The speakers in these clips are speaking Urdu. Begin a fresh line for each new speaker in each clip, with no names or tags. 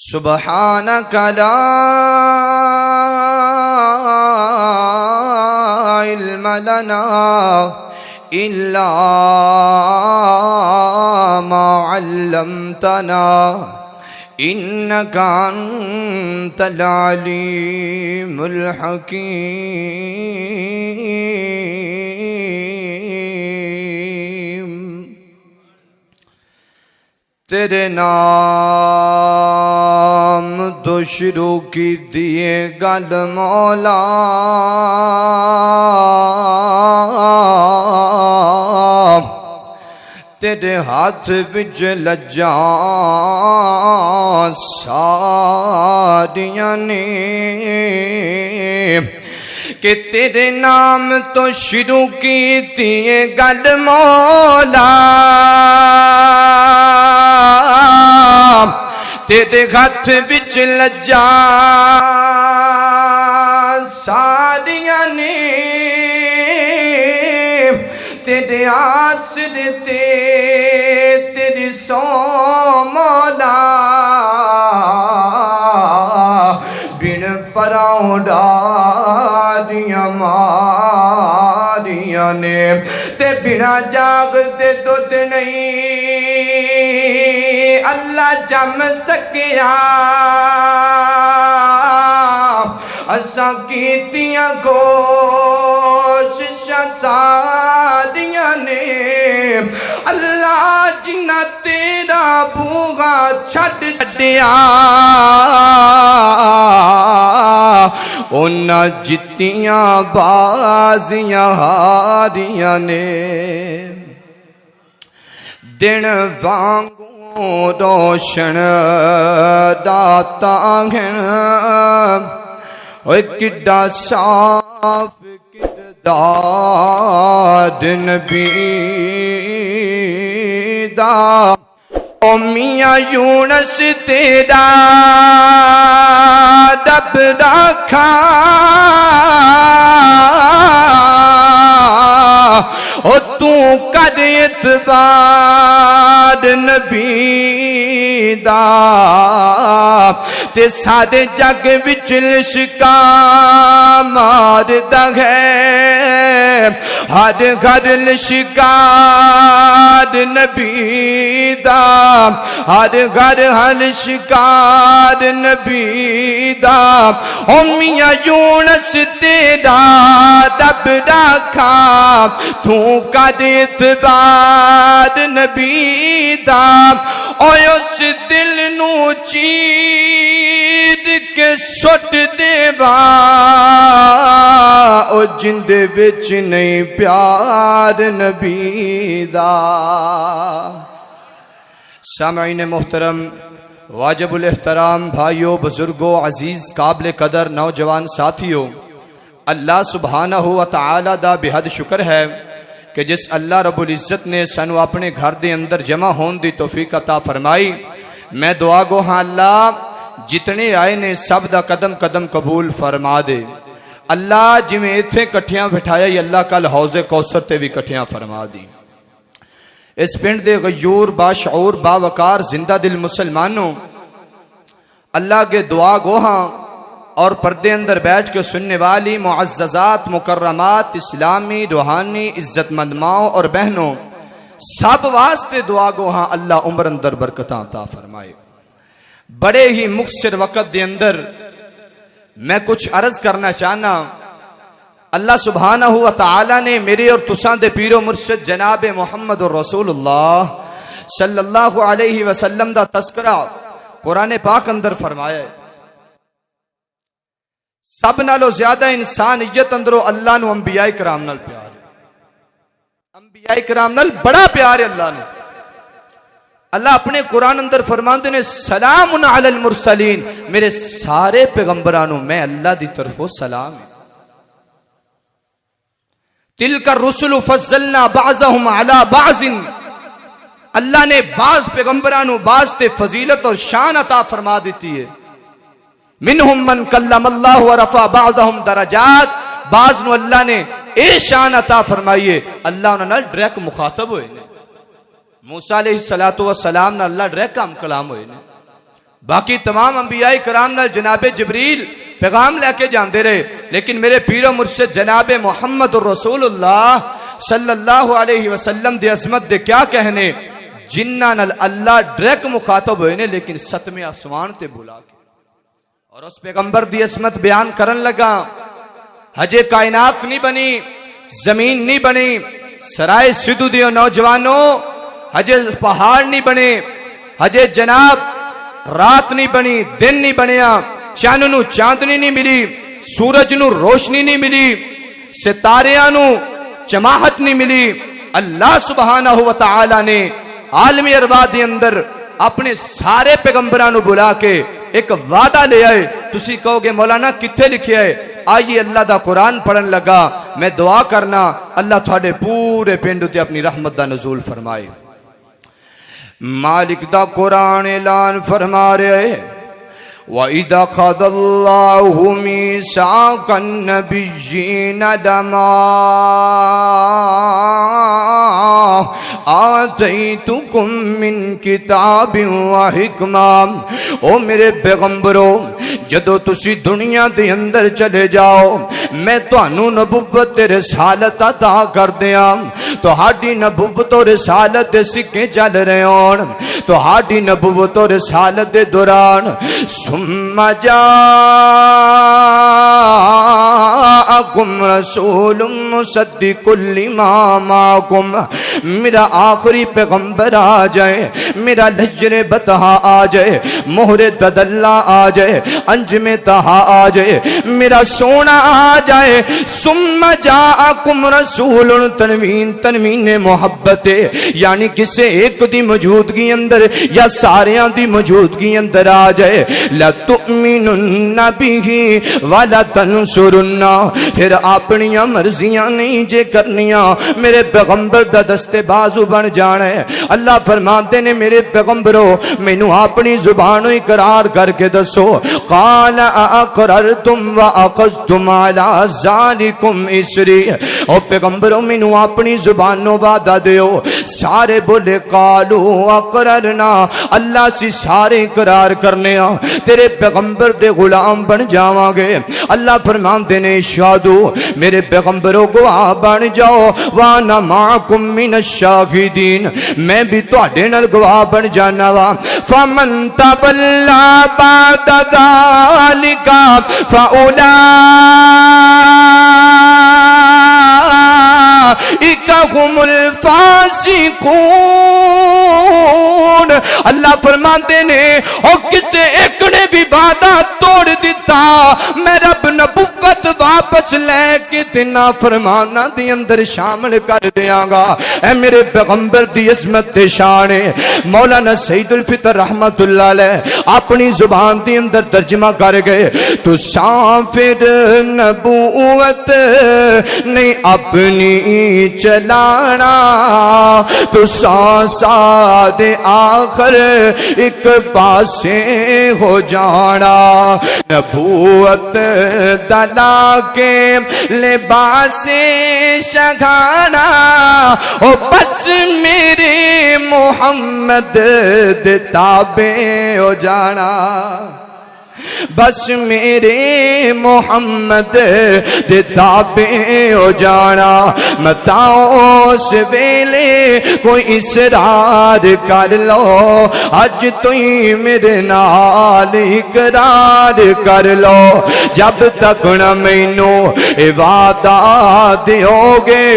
سبحانك لا علم لنا إلا ما علمتنا إنك أنت العليم الحكيم۔ تیرے نام تو شروع کی دیے گل مولا، تیرے ہاتھ وچ لجاں ساریاں نے، کہ تیرے نام تو شروع کی دیے گل مولا، تیرے ہاتھ وچ لجاں ساریاں نے، تیرے آسرے تیری سو مولا، بن پراؤں ڈاریاں ماریاں نے، تے بنا جاگ دے دودھ نہیں اللہ جم سکیا، اساں کیتیاں کوششاں ساریاں نے، اللہ جنہ تیرا بوغا چھڈ دیا، انہاں جتیاں بازیاں ہاریاں نے، دن وانگوں روشن داتا گھن، اوہ کڈا صاف کردار نبی دا، او میاں یونس تیرا رب رکھا، او تو کر اعتبار نبی دا، تے سارے جگ وچ لشکا ماردا ہے، ہر گھر لشکار نبی دا، ہر گھر لشکار نبی دا، او میاں یونس تیرا رب رکھا، تو کر اعتبار نبی دا، او اس دل نو چیر کے سٹ دیوا، او جند وچ نہیں پیار نبی دا۔ سامعین محترم، واجب الاحترام بھائیو، بزرگوں، عزیز قابل قدر نوجوان ساتھیو، اللہ سبحانہ و تعالی دا بہت شکر ہے کہ جس اللہ رب العزت نے سانو اپنے گھر دے اندر جمع ہون دی توفیق عطا فرمائی۔ میں دعا گو ہاں اللہ جتنے آئے نے سب دا قدم قدم قبول فرما دے، اللہ جی میں ایتھے کٹھیاں بٹھایا یا اللہ کل حوض کوثر تے بھی کٹھیاں فرما دی۔ اس پنڈ دے غیور باشعور باوقار زندہ دل مسلمانوں، اللہ کے دعا گو ہاں اور پردے اندر بیٹھ کے سننے والی معززات مکرمات اسلامی روحانی عزت مند ماؤں اور بہنوں، سب واسطے دعا گو ہاں اللہ عمر اندر برکتاں عطا فرمائے۔ بڑے ہی مختصر وقت دے اندر میں کچھ عرض کرنا چاہنا، اللہ سبحانہ و تعالی نے میرے اور تساں دے پیر و مرشد جناب محمد رسول اللہ صلی اللہ علیہ وسلم دا تذکرہ قرآن پاک اندر فرمایا ہے۔ سب نالو زیادہ انسانیت اندرو اللہ نو انبیاء کرام نال پیار ہے، انبیاء کرام نال بڑا پیار ہے اللہ نے۔ اللہ اپنے قرآن اندر فرماندے نے سلام علی المرسلین، میرے سارے پیغمبرانوں میں اللہ دی طرفوں سلام ہے۔ تلک الرسل فضلنا بعضهم علی بعض، اللہ نے بعض پیغمبرانوں بعض تے فضیلت اور شان عطا فرما دیتی ہے۔ منہم من کلم اللہ ورفع بعضهم درجات، بعض نو اللہ نے اے شان عطا فرمائیے، اللہ انہوں نے ڈریک مخاطب ہوئے نے۔ موسیٰ علیہ السلام نے اللہ ڈریک کام کلام ہوئے نے۔ باقی تمام انبیاء کرام نال جناب جبریل پیغام لے کے جاندے رہے، لیکن میرے پیر و مرشد جناب محمد الرسول اللہ صلی اللہ علیہ وسلم دی عظمت دے کیا کہنے، جنہ نال اللہ ڈریک مخاطب ہوئے نے لیکن ستمے آسمان تے بلا کے، اور اس پیغمبر دی عظمت بیان کرن لگا، ہجے کائنات نہیں بنی، زمین نہیں بنی، سرائے سدھو دیو نوجوانوں، ہجے پہاڑ نہیں بنے، ہجے جناب رات نہیں بنی، دن نہیں بنیا، چاند نو چاندنی نہیں ملی، سورج نو روشنی نہیں ملی، ستاریاں نو چماہٹ نہیں ملی، اللہ سبحانہ و تعالی نے عالمی ارواح دے اندر اپنے سارے پیغمبرانو بلا کے ایک وعدہ لے آئے۔ تسی کہو گے مولانا کتھے لکھے آئے؟ آئیے اللہ دا قرآن پڑھن لگا، میں دعا کرنا اللہ تھوڑے پورے پینڈو تے اپنی رحمت دا نزول فرمائے۔ مالک دا قرآن اعلان فرما رہے، وَإِذَا خَذَ اللَّهُ مِيثَاقَ النَّبِيِّينَ لَمَا آتَيْتُكُم مِّن کتاب وحکمہ، او میرے پیغمبرو جدو تسی دنیا دے اندر چلے جاؤ میں تانوں نبوت تے رسالت عطا کر دیاں، تہاڈی نبوت و رسالت دے سکے چل رہے ہون، تہاڈی نبوت و رسالت دے دوران ثم جاءکم رسول مصدق لما معکم، میرا آخری پیغمبر آ جائے، میرا لجر بتہا آ جائے، مہر تدلہ آ جائے، انجم تہا آ جائے، میرا سونا آ جائے، ثم جاءکم رسول، تنوین محبت یعنی کسے ایک دی موجودگی اندر یا ساریاں دی موجودگی اندر آ جائے، لَتُؤْمِنُنَّ بِهِ وَلَتَنْصُرُنَّ، پھر اپنیاں مرضیاں نہیں جے کرنیاں، میرے پیغمبر دا دستے بازو بن جانا ہے۔ اللہ فرماتے نے میرے پیغمبرو مینوں اپنی زبانوں اقرار کر کے دسو، قال اقررتم واخذتم علی ذالکم اسری، او پیغمبرو مینوں اپنی زبانوں وعدہ دیو، سارے بولے قالو اقررنا، اللہ سی سارے اقرار کرنے ہاں، تیرے پیغمبر دے غلام بن جاواں گے۔ اللہ فرماتے نے شہدو، میرے پیغمبرو گواہ بن جاؤ، وانا معکم من الشاہدین، میں بھی تواڈے نال گواہ بن جانا وا، فمن تولى بعد ذلك فأولئك هم الفاسقون۔ اللہ فرماتے نے اور کسے ایک نے بھی وعدہ توڑ دیتا میں رب نبوت واپس لے کے تینا فرمانا دی اندر شامل کر دیاں گا۔ اے میرے پیغمبر دی عظمت تے شان ہے۔ مولانا سید الفطر رحمت اللہ علیہ اپنی زبان دی اندر ترجمہ کر گئے، تو سافر نبوت نہیں اپنی چلانا، تو سانساد آخر ایک پاسے ہو جانا، نبوت دلا کے لباس شگانا، او بس میرے محمد دے تابع ہو جانا، بس میرے محمد دے تابع ہو جانا۔ متاؤ اس ویلے کوئی اسرار کر لو، اج تو ہی میرے نال اقرار کر لو، جب تک نہ مینوں وعدہ دیو گے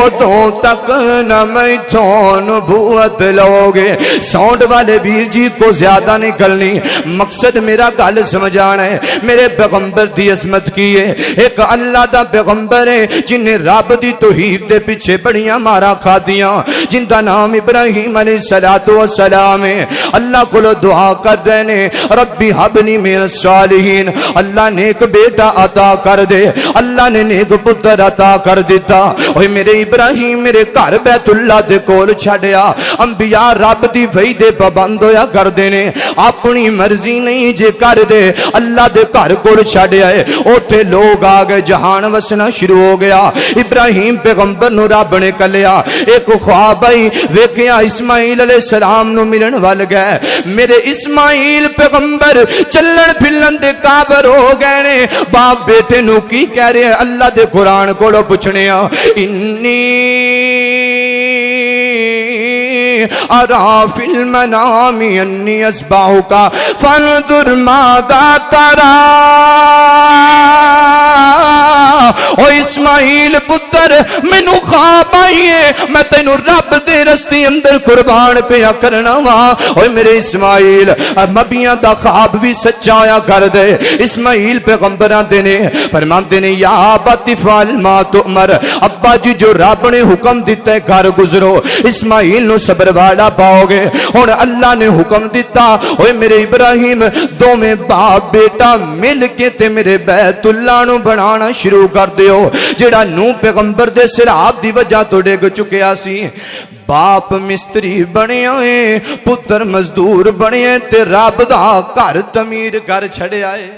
ادوں تک نہ میتھوں نبوت لو گے۔ ساؤنڈ والے ویر جی کو زیادہ نہیں کرنی، مقصد میرا گل سمجھانا ہے۔ میرے پیغمبر دی عظمت کی ہے، ایک اللہ دا پیغمبر ہے جن نے رب دی توحید دے پیچھے بڑیاں مارا کھا دیاں، جن دا نام ابراہیم علیہ السلام ہے۔ اللہ کو دعا کر رہے نے ربی حبلی من الصالحین، اللہ نے ایک بیٹا عطا کر دے، اللہ نے ایک پتر عطا کر دیتا۔ اوہ میرے ابراہیم میرے گھر بیت اللہ دے کول چھڑیا، انبیاء رب دی وحی دے پابند ہویا کر دینے، اپنی مرضی نہیں جے کر دے اللہ دے گھر کول چھڈ آئے اوتھے لوگ آ گئے جہان وسنا شروع ہو گیا ابراہیم پیغمبر نو رب نے کلیا ایک خواب آئی ویکھیا اسماعیل علیہ السلام نو ملن وال گئے میرے اسماعیل پیغمبر چلن پھلن دے قابل ہو گئے نے باپ بیٹے نو کی کہہ رہے اللہ دے قرآن کولو پوچھنے انی ارا فی المنام انی اصبحک فانظر ماذا ترى او اسماعیل پتر مینو خواب آئیے میں تینو رب دے رستے اندر قربان پیا کرنا وا اوے میرے اسماعیل نبیاں دا خواب بھی سچا ہویا کر دے اسماعیل پیغمبراں دے نے فرماندے نے یا ابت فعل ما تؤمر ابا جی جو رب نے حکم دیتا ہے گھر گزرو اسماعیل نو صبر والا پاؤ گے ہن اللہ نے حکم دیتا اوے میرے ابراہیم دوویں باپ بیٹا مل کے تے میرے بیت اللہ نو بنانا شروع کر دیو جڑا نوح پیغمبر دے سیلاب دی وجہ تو ڈگ چکیا سی باپ مستری بنے آئے پتر مزدور بنے تے رب دا گھر تعمیر کر چھڑے آئے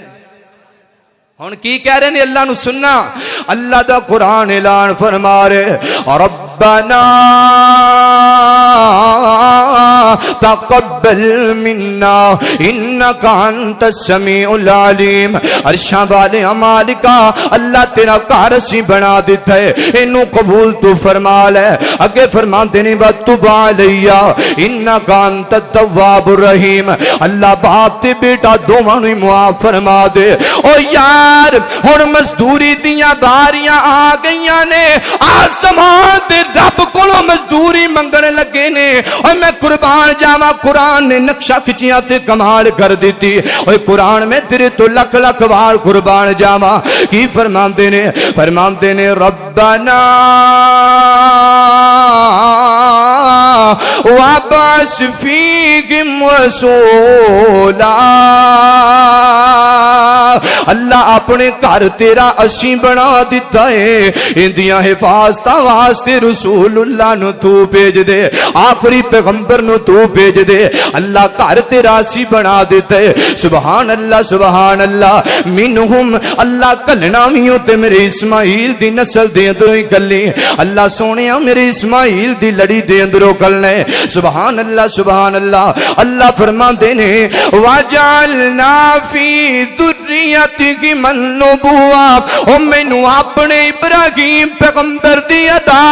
ہن کی کہہ رہے ہیں اللہ نو سننا اللہ دا قرآن اعلان فرما رہے ربنا تقبل منا انک انت السمیع العلیم عرشاں والے مالکا اللہ تیرا گھر سی بنا دیتا ہے اینو قبول تو فرما لے اگے فرماندے نے وتب علیہ انک انت التواب الرحیم اللہ باپ تے بیٹا دوواں نوں معاف فرما دے او یار ہن مزدوری دیاں باریاں آ گئیاں نے آسمان تے رب کولوں مزدوری منگن لگے نے اور میں قربان جاواں قرآن نے نقشہ کھچیاں تے کمال کر دیتی اور قرآن میں تیرے تو لکھ لکھ بار قربان جاواں کی فرماندے نے ربنا وابعث فیہم رسولا اللہ اپنے گھر تیرا اسی بنا دیتا ہے اندیاں حفاظتاں واسطے رسول اللہ نو تو بھیج دے آخری پیغمبر نو تو بھیج دے اللہ گھر تیرا اسی بنا دیتا ہے سبحان اللہ منہم اللہ کلنا ویوں تے میرے اسماعیل دی نسل دے اندروں ہی کلی اللہ سونیا میرے اسماعیل دی لڑی دے اندروں کلنے سبحان اللہ اللہ فرماندے نے وَجَعَلْنَا فِي ذُرِّيَّتِهِ النُّبُوَّةَ او مینوں اپنے ابراہیم پیغمبر دی ادا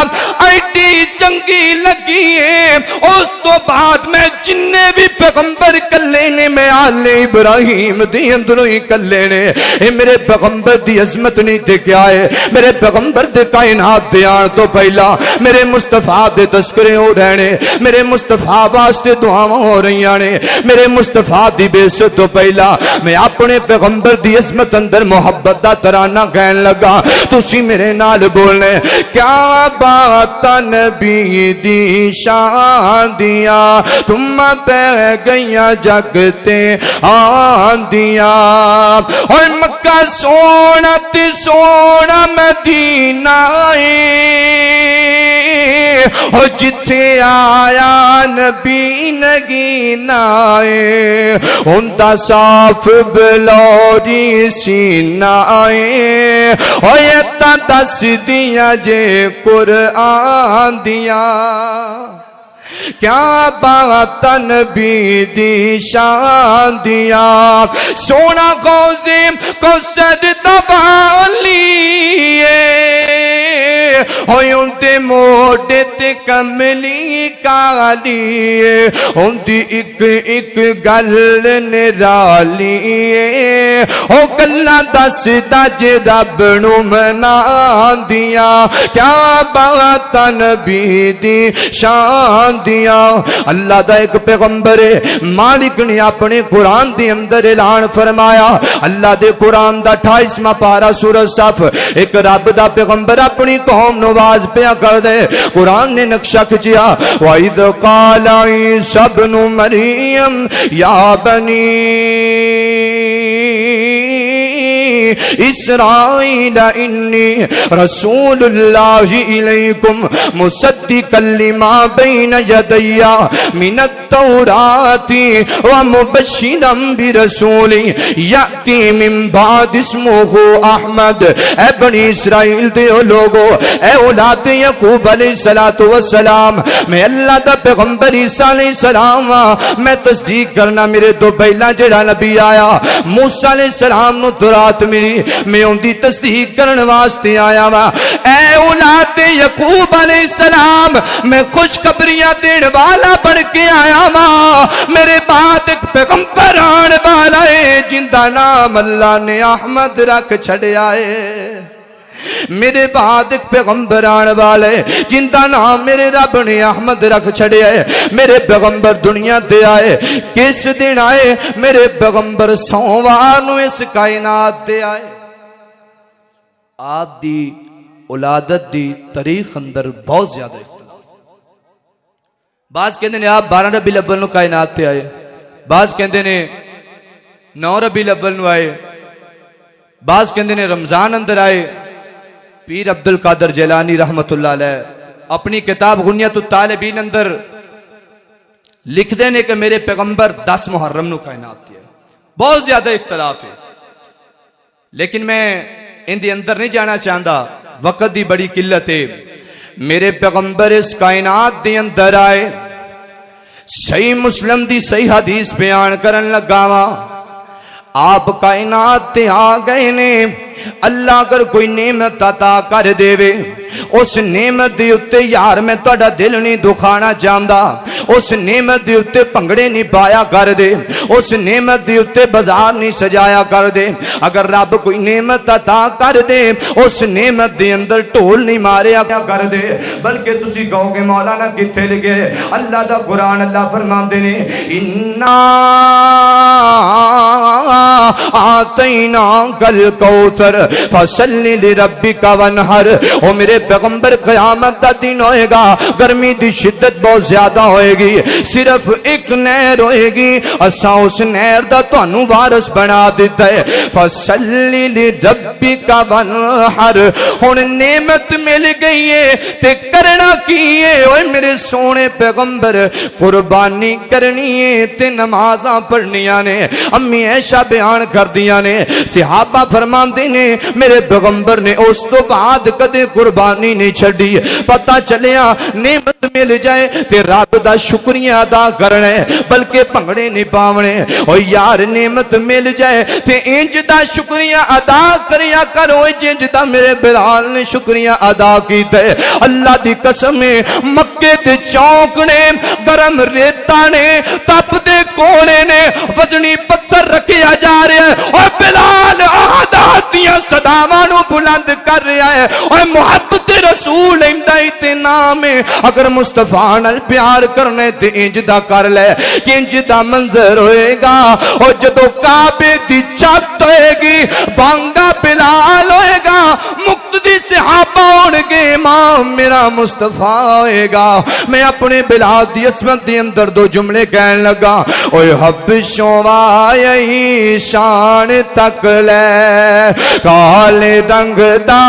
ایڈی چنگی لگی ہے اس تو بعد میں جننے بھی پیغمبر کلے نے میں آل ابراہیم دی اندروں ہی کلے نے اے میرے پیغمبر دی عظمت نہیں تے کیا ہے میرے پیغمبر دے کائنات دے آن تو پہلا میرے مصطفیٰ دے تذکرے ہو رہنے میرے مصطفیٰ واسطے دعاواں ہو رہی آنے میرے مصطفیٰ دی بے ست تو پہلا میں اپنے پیغمبر دی عظمت اندر محبت دا ترانہ کہن لگا تسی میرے نال بولنے کیا بات نبی دی شان دیا تم پہ گئیاں جگتے آندیاں اور مکہ سونا تے سونا مدینہ اور جتھے آیا نبی نگینہ اندہ صاف بلوری سینہ اور یہ تا دس دیا جے قرآن دیا کیا بات نبی دی شان دیا سونا غوزیم کو سجدہ والیے ہوئی ان تے موڑے تے کملی کالیے ان دی ایک گل نرالیے او گلہ دس دج رب نو منان دیا کیا بات نبی دی شان دیا اللہ دا ایک پیغمبر مالک نے اپنے قرآن دی اندر اعلان فرمایا اللہ دے قرآن دا 28واں پارہ سورۃ صف ایک رب دا پیغمبر اپنی قوم نو آواز پیا کر دے قرآن نے نقشہ کھچیا وَإِذْ قَالَ عِيسَى ابْنُ مَرْيَمَ يَا بَنِي اسرائیل انی رسول اللہ الیکم مصدقا لما بین یدی من التوراۃ ومبشرا برسول یأتی من بعد اسمہ احمد۔ اے بنی اسرائیل دے لوگو، اے اولاد یعقوب علیہ السلام، میں اللہ دا پیغمبر عیسیٰ علیہ السلام، میں تصدیق کرنا میرے دو پہلا جڑا نبی آیا موسیٰ علیہ السلام نو درات ملی، میں ان دی تصدیق کرن واسطے آیا وا۔ اے اولاد یعقوب علیہ السلام، میں خوشخبریاں دین والا بن کے آیا وا۔ میرے بعد ایک پیغمبر آن والا ہے جن دا نام اللہ نے احمد رکھ چھڑیا ہے۔ میرے بعد ایک پیغمبر آن والے جن دا نام میرے رب نے احمد رکھ چھڑیا ہے۔ میرے پیغمبر دنیا دے آئے کس دن آئے؟ میرے پیغمبر سوموار نو اس کائنات دے آئے۔ آپ دی اولادت دی تاریخ اندر بہت زیادہ اختلاف، بعض کہندے نے آپ 12 ربیع الاول نو کائنات تے آئے، بعض کہندے نے 9 ربیع الاول نو آئے، بعض کہندے نے رمضان اندر آئے۔ پیر عبد القادر جیلانی رحمت اللہ علیہ اپنی کتاب غنیت الطالبین اندر لکھ دینے کہ میرے پیغمبر 10 محرم نو کائنات تے آئے۔ بہت زیادہ اختلاف ہے، لیکن میں ان دی اندر نہیں جانا چاہتا، وقت دی بڑی قلت ہے۔ میرے پیغمبر اس کائنات دی اندر آئے، صحیح مسلم دی صحیح حدیث بیان کرن لگا وا۔ آپ کائنات تے آ گئے نے، اللہ اگر کوئی نعمت عطا کر دے وے، اس نعمت دی اتے یار میں تہاڈا دل نہیں دکھانا چاہتا، اس نعمت دی اتے پنگڑے نہیں پایا کر دے، اس نعمت دی اتے بازار نہیں سجایا کر دے۔ اگر رب کوئی نعمت عطا کر دے، اس نعمت دے اندر ٹول نہیں ماریا کر دے، بلکہ تسی کہو گے مولانا کتھے لگے؟ اللہ دا قرآن اللہ فرماندے نے انا آتیناک الکوثر فصلی لربک وانحر۔ او میرے پیغمبر قیامت دا دن ہوئے گا، گرمی دی شدت بہت زیادہ ہوئے گی، صرف ایک نہر ہوئے گی، اساں اس نہر دا تانوں وارث بنا دیتا ہے۔ فصلی لربک وانحر۔ ہن نعمت مل گئی ہے تے کرنا کی ہے؟ اوے میرے سونے پیغمبر قربانی کرنی ہے تے نمازاں پڑھنیاں نے۔ امی عائشہ بیان کر دیا نے، صحابہ فرماندے نے میرے پیغمبر نے اس تو بعد کدے قربانی نہیں چھڑی۔ پتہ چلیا نعمت مل جائے تے رب دا شکریہ ادا کرنا ہے، بلکہ پنگڑے نہیں پاونے۔ او یار نعمت مل جائے تے انج دا شکریہ ادا کریا کرو جنج دا میرے بلال نے شکریہ ادا کیتا ہے۔ اللہ دی قسم ہے، مکے دے چوک نے گرم ریتا نے تپ دے کولے نے وزنی پتھر رکھیا جا رہا ہے، اور بلال آہدات دیاں صداواں نو بلند کر رہا ہے، اور محبت رسول امدائیت نام ہے۔ اگر مصطفیٰ نال پیار کرنے تے انج دا کر لے کہ انج دا منظر ہوئے گا، اور جدو کعبے دی چھت ہوئے گی بانگا بلال ہوئے گا، مقتدی صحابہ ہونگے، امام میرا مصطفیٰ ہوئے گا۔ میں اپنے بلال دی عصمت دی اندر دو جملے کہنے لگا، اوہ حبشوں وائی شان تک لے، کالے رنگ دا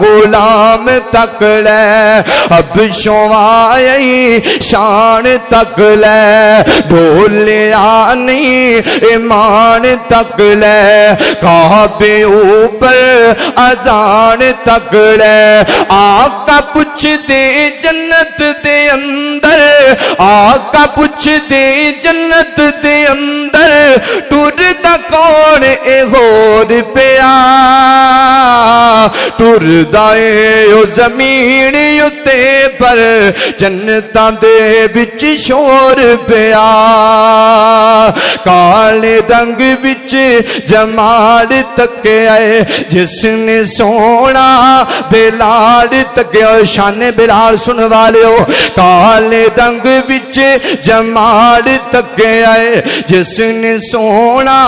غلام تک لے، حبشوں وائی شان تک لے، ڈھولیا نہیں ایمان تک لے، کعبے اوپر اذان تک لے۔ آقا پوچھ دے جنت دے اندر، آقا پوچھ دے جنت دے اندر، ٹر دا کون اے ہور پیا، ٹر دائے او زمین اتے پر جنتاں دے بچ شور پیا۔ کالے رنگ بچ جمال تک آئے جس نے سونا بلال تک آئے۔ شان بلال سن والے ہو، کالے رنگ بچ جمال تک آئے جس نے سونا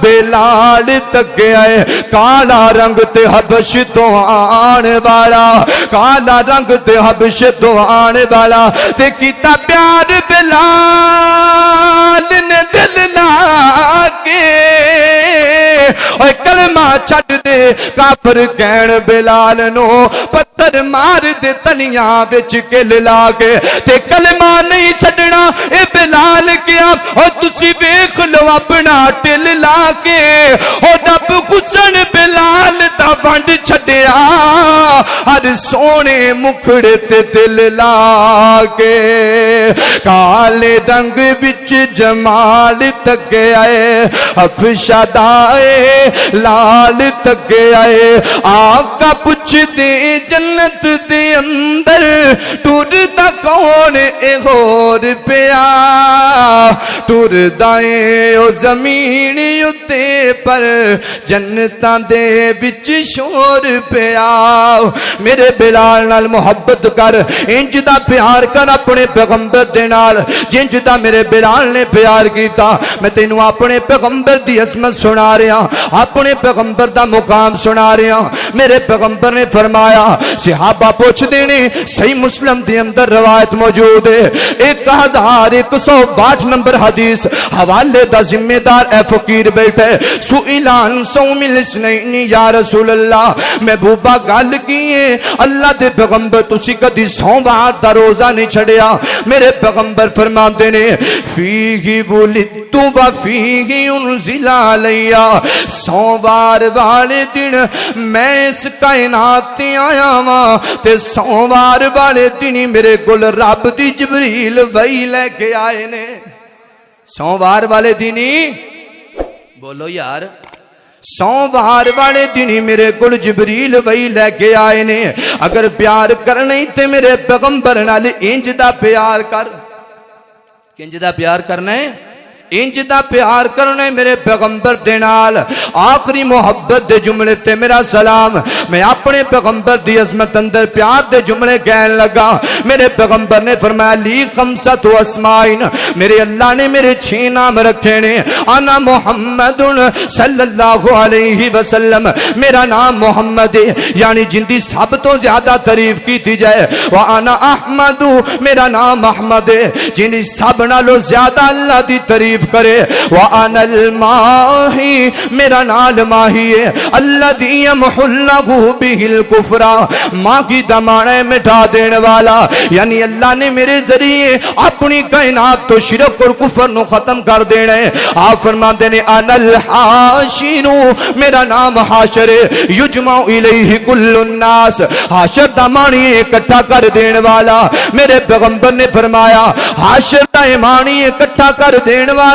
بلال تک آئے۔ کالا رنگ تے حبش تو آن والا، کالا رنگ تے حبش تو آن والا، تے کیتا پیار بلال نے دل لا کے، اوے کلمہ چھڈ دے کافر کہن بلال نو پتھر مار دے تلیاں وچ کل لا کے تے کلمہ نہیں چھڈنا اے بلال کیا او تسی ویکھ لو اپنا ٹل لا کے او رب حسن بلال دا ونڈ چھڈیا ہر سونے مکھڑے تے دل لا کے کالے رنگ وچ جمال تک آئے افشادائے لال تک آئے آقا پوچھ دے جنت دے اندر ٹور دا کون اے غور پیا ٹور دائیں او زمین اتے پر جنتاں دے وچ شور پیا میرے بلال نال محبت کر انج دا پیار کر اپنے پیغمبر دے نال جنج دا میرے بلال نے پیار کیتا میں تینوں اپنے پیغمبر دی عظمت سنا رہا اپنے پیغمبر دا مقام سنا رہا میرے پیغمبر نے فرمایا صحابہ پوچھ دینے صحیح مسلم دی اندر روایت موجود ہے 1162 نمبر حدیث حوالے دا ذمہ دار اے فقیر بیٹھے سئلان صوم الاثنین یا رسول اللہ محبوبہ گل کیے اللہ دے پیغمبر تسی کدی سوموار دا روزہ نہیں چھڑیا میرے پیغمبر فرماتے نے فیہی ولدت و فیہی انزل علیہ سوموار والے دن میں اس کائنات تے آیا ہاں تے سوموار والے دن میرے کول رب دی جبریل وحی لے کے آئے نے سوموار والے دن بولو یار سوموار والے دن میرے کول جبریل وحی لے کے آئے نے اگر پیار کرنا ہی تے میرے پیغمبر نال انج دا پیار کر کنج دا پیار کرنا ہے انج دا پیار کرنا ہے میرے پیغمبر دے نال آخری محبت دے جملے تے میرا سلام میں اپنے پیغمبر دی عظمت اندر پیار دے جملے کہن لگا میرے پیغمبر نے فرمایا لی خمسۃ اسماء میرے اللہ نے میرے 6 نام رکھے نے انا محمد صلی اللہ علیہ وسلم میرا نام محمد ہے یعنی جن دی سب تو زیادہ تعریف کی جائے وانا احمد میرا نام احمد ہے جن دی سب نالوں زیادہ اللہ دی تعریف کرے وَأَنَا الْمَاهِ میرا نال ماہی ہے الَّذِي يَمْحُو اللَّهُ بِهِ الْكُفْرَ ماں کی دمانے مٹا دینے والا یعنی اللہ نے میرے ذریعے اپنی کائنات تو شرک اور کفر نو ختم کر دینے آپ فرماتے ہیں اَنَا الْحَاشِرُ میرا نام حاشر ہے یجمع الیہ کل الناس حاشر دمانی اکٹھا کر دینے والا میرے پیغمبر نے فرمایا حاشر دمانی اکٹھا کر دینے والا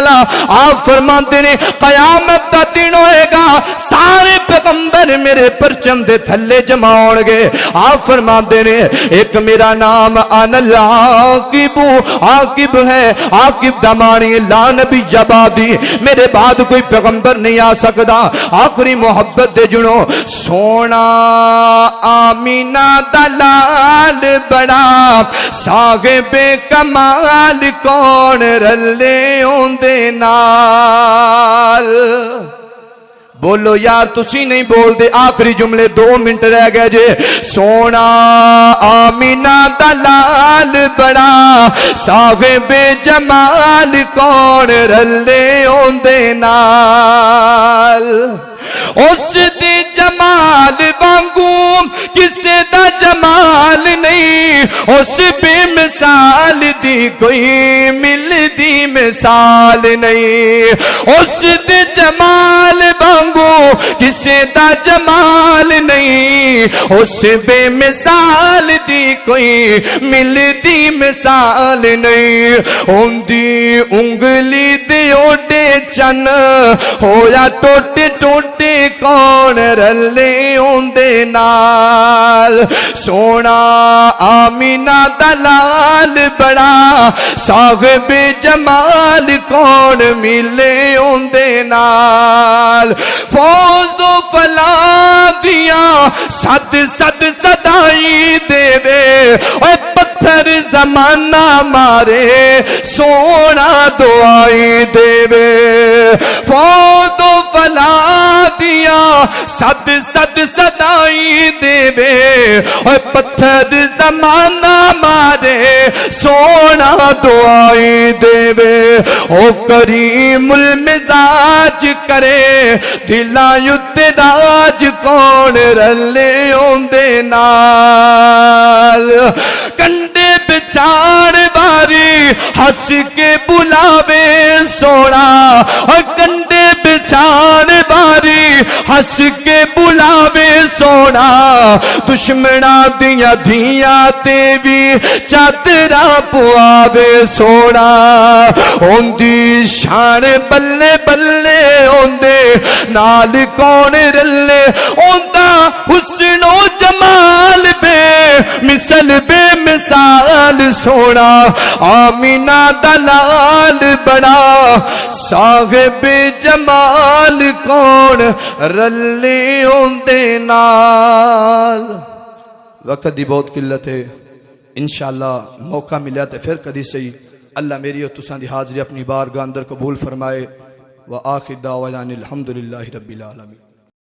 آپ فرماتے ہیں قیامت دا دن ہوئے گا سارے پیغمبر میرے پرچم دے تھلے جمع ہون گے آپ فرماتے ہیں ایک میرا نام انا العاقب عاقب ہے عاقب دمانی لا نبی جبادی میرے بعد کوئی پیغمبر نہیں آ سکتا آخری محبت دے جنو سونا آمینہ دلال بڑا صاحب کمال کون رلے دے نال بولو یار تسی نہیں بول دے آخری جملے 2 منٹ رہ گئے جے سونا آمینہ دلال بڑا صاحب جمال کون رلے دے نال اس دی جمال وانگوں کسے دا جمال نہیں اس بے مثال دی کوئی مل دی مثال نہیں اس دی جمال وانگوں کسے دا جمال نہیں اس بے مثال دی کوئی مل دی مثال نہیں ان دی انگلی دی اوڈے چن ہویا ٹوٹے ٹوٹے کون رلے دے نال سونا آمینہ دلال بڑا صاحب جمال کون ملے دے نال فوز و فلا دیا صد صد صدائی دے وے اے پتھر زمانہ مارے سونا دعائی دے وے فوز و فلا دیا صد صد صدائی دے وے اے پتھر زمانہ مارے سونا دعائیں دیوے او کریم المزاج کرے دلاں اُتے راج کون رلے اوندے نال کنڈے بچار باری ہس کے بلاوے سونا کنڈے بچار باری ہس کے بلاوے سونا دشمنا دیاں دھیاں تے بھی چادرا پواوے سونا اوندی شان بلے بلے اوندے نال کون رلے اوندا حسن و جمال بے مثل بے مثال سونا آمینہ دلال بڑا صاحب جمال کون رلے اوندے نال وقت دی بہت قلت ہے انشاءاللہ موقع ملیا تے پھر کدی سہی اللہ میری اور تساں دی حاضری اپنی بارگاہ اندر قبول فرمائے وآخر دعوانا الحمدللہ رب العالمین